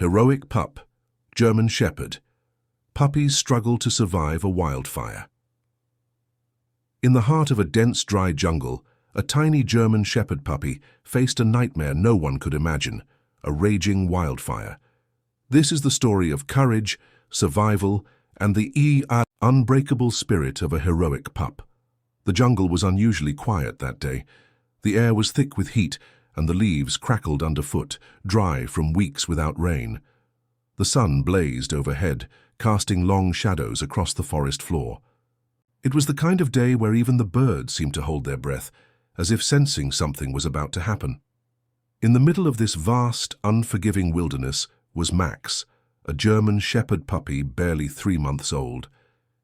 Heroic pup, German Shepherd. Puppies struggle to survive a wildfire. In the heart of a dense, dry jungle, a tiny German Shepherd puppy faced a nightmare no one could imagine, a raging wildfire. This is the story of courage, survival, and the unbreakable spirit of a heroic pup. The jungle was unusually quiet that day. The air was thick with heat, and the leaves crackled underfoot, dry from weeks without rain. The sun blazed overhead, casting long shadows across the forest floor. It was the kind of day where even the birds seemed to hold their breath, as if sensing something was about to happen. In the middle of this vast, unforgiving wilderness was Max, a German Shepherd puppy barely 3 months old.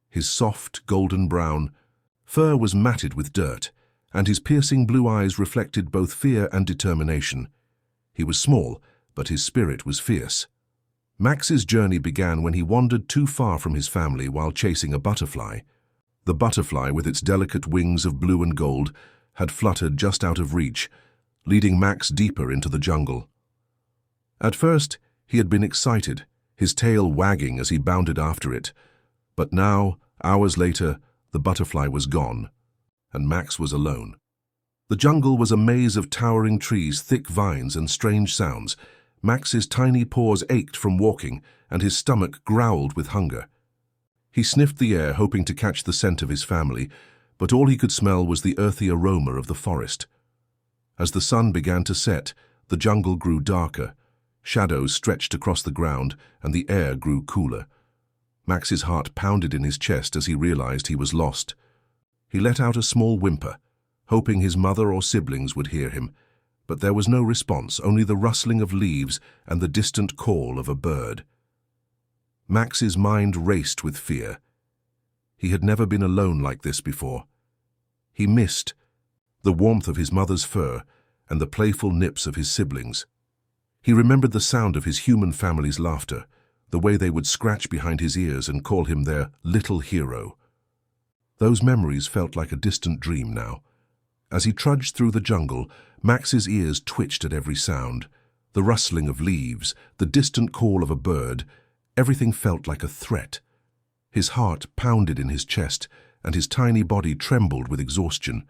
His soft, golden brown fur was matted with dirt, and his piercing blue eyes reflected both fear and determination. He was small, but his spirit was fierce. Max's journey began when he wandered too far from his family while chasing a butterfly. The butterfly, with its delicate wings of blue and gold, had fluttered just out of reach, leading Max deeper into the jungle. At first, he had been excited, his tail wagging as he bounded after it. But now, hours later, the butterfly was gone, and Max was alone. The jungle was a maze of towering trees, thick vines, and strange sounds. Max's tiny paws ached from walking, and his stomach growled with hunger. He sniffed the air, hoping to catch the scent of his family, but all he could smell was the earthy aroma of the forest. As the sun began to set, the jungle grew darker. Shadows stretched across the ground, and the air grew cooler. Max's heart pounded in his chest as he realized he was lost. He let out a small whimper, hoping his mother or siblings would hear him, but there was no response, only the rustling of leaves and the distant call of a bird. Max's mind raced with fear. He had never been alone like this before. He missed the warmth of his mother's fur and the playful nips of his siblings. He remembered the sound of his human family's laughter, the way they would scratch behind his ears and call him their little hero. Those memories felt like a distant dream now. As he trudged through the jungle, Max's ears twitched at every sound. The rustling of leaves, the distant call of a bird, everything felt like a threat. His heart pounded in his chest, and his tiny body trembled with exhaustion.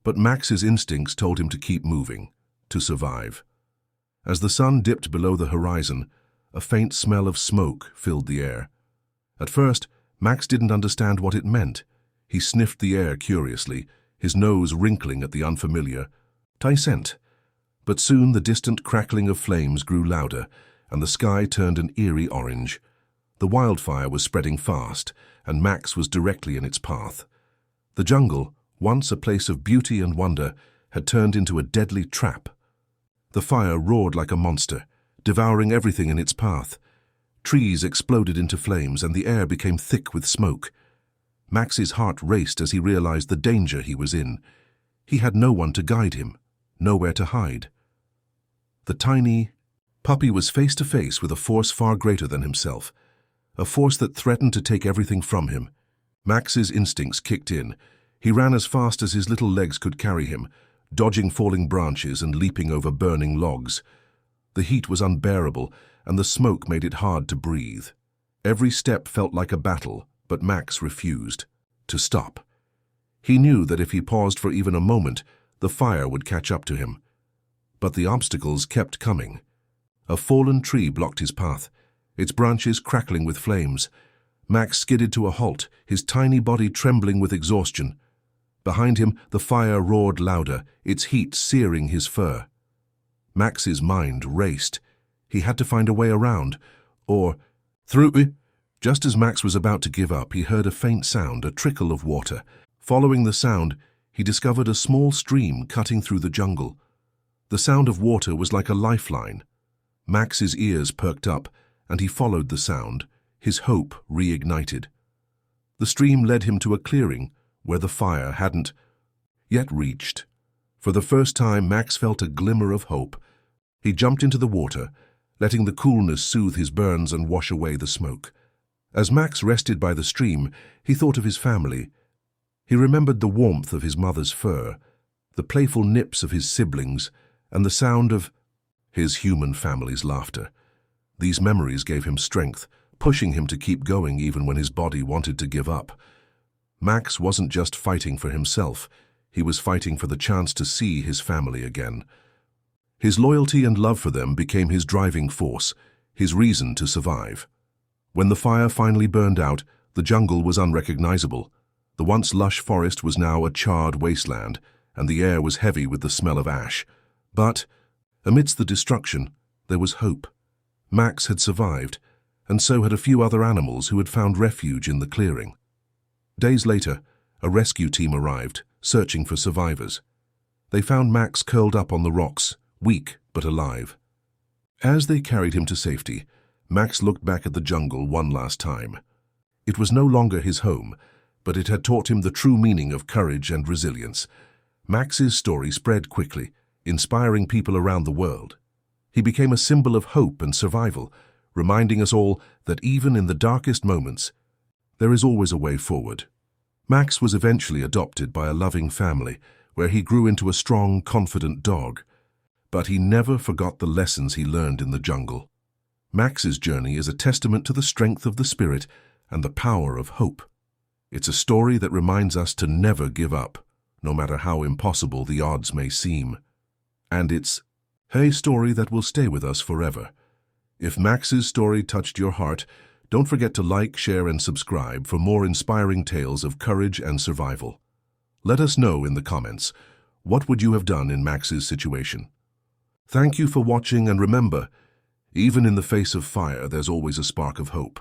But Max's instincts told him to keep moving, to survive. As the sun dipped below the horizon, a faint smell of smoke filled the air. At first, Max didn't understand what it meant. He sniffed the air curiously, his nose wrinkling at the unfamiliar scent. But soon the distant crackling of flames grew louder, and the sky turned an eerie orange. The wildfire was spreading fast, and Max was directly in its path. The jungle, once a place of beauty and wonder, had turned into a deadly trap. The fire roared like a monster, devouring everything in its path. Trees exploded into flames, and the air became thick with smoke. Max's heart raced as he realized the danger he was in. He had no one to guide him, nowhere to hide. The tiny puppy was face to face with a force far greater than himself, a force that threatened to take everything from him. Max's instincts kicked in. He ran as fast as his little legs could carry him, dodging falling branches and leaping over burning logs. The heat was unbearable, and the smoke made it hard to breathe. Every step felt like a battle, but Max refused to stop. He knew that if he paused for even a moment, the fire would catch up to him. But the obstacles kept coming. A fallen tree blocked his path, its branches crackling with flames. Max skidded to a halt, his tiny body trembling with exhaustion. Behind him, the fire roared louder, its heat searing his fur. Max's mind raced. He had to find a way around, or through it. Just as Max was about to give up, he heard a faint sound, a trickle of water. Following the sound, he discovered a small stream cutting through the jungle. The sound of water was like a lifeline. Max's ears perked up, and he followed the sound, his hope reignited. The stream led him to a clearing where the fire hadn't yet reached. For the first time, Max felt a glimmer of hope. He jumped into the water, letting the coolness soothe his burns and wash away the smoke. As Max rested by the stream, he thought of his family. He remembered the warmth of his mother's fur, the playful nips of his siblings, and the sound of his human family's laughter. These memories gave him strength, pushing him to keep going even when his body wanted to give up. Max wasn't just fighting for himself, he was fighting for the chance to see his family again. His loyalty and love for them became his driving force, his reason to survive. When the fire finally burned out, the jungle was unrecognizable. The once lush forest was now a charred wasteland, and the air was heavy with the smell of ash. But, amidst the destruction, there was hope. Max had survived, and so had a few other animals who had found refuge in the clearing. Days later, a rescue team arrived, searching for survivors. They found Max curled up on the rocks, weak but alive. As they carried him to safety, Max looked back at the jungle one last time. It was no longer his home, but it had taught him the true meaning of courage and resilience. Max's story spread quickly, inspiring people around the world. He became a symbol of hope and survival, reminding us all that even in the darkest moments, there is always a way forward. Max was eventually adopted by a loving family, where he grew into a strong, confident dog. But he never forgot the lessons he learned in the jungle. Max's journey is a testament to the strength of the spirit and the power of hope. It's a story that reminds us to never give up, no matter how impossible the odds may seem. And it's a story that will stay with us forever. If Max's story touched your heart, don't forget to like, share, and subscribe for more inspiring tales of courage and survival. Let us know in the comments, what would you have done in Max's situation? Thank you for watching, and remember, even in the face of fire, there's always a spark of hope.